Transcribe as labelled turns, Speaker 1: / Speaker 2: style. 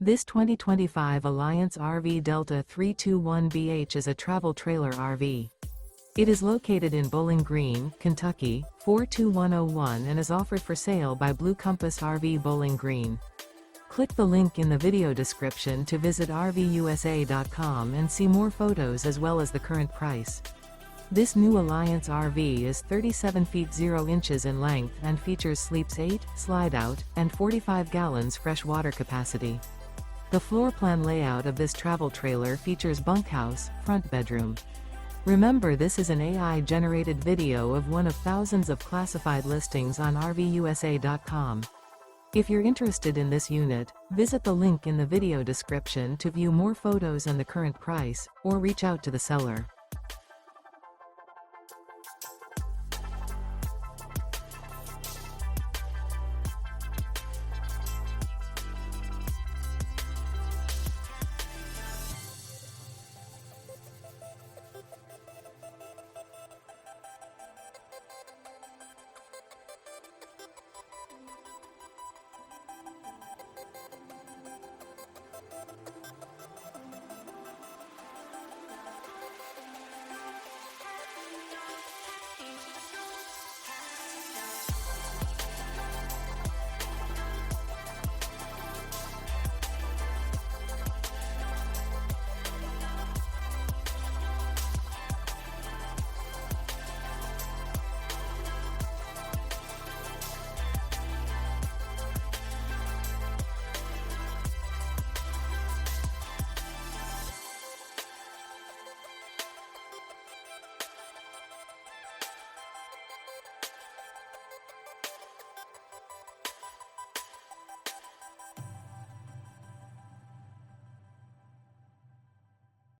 Speaker 1: This 2025 Alliance RV Delta 321BH is a travel trailer RV. It is located in Bowling Green, Kentucky, 42101 and is offered for sale by Blue Compass RV Bowling Green. Click the link in the video description to visit RVUSA.com and see more photos as well as the current price. This new Alliance RV is 37 feet 0 inches in length and features sleeps 8, slide-out, and 45 gallons fresh water capacity. The floor plan layout of this travel trailer features bunkhouse, front bedroom. Remember, this is an AI-generated video of one of thousands of classified listings on RVUSA.com. If you're interested in this unit, visit the link in the video description to view more photos and the current price, or reach out to the seller.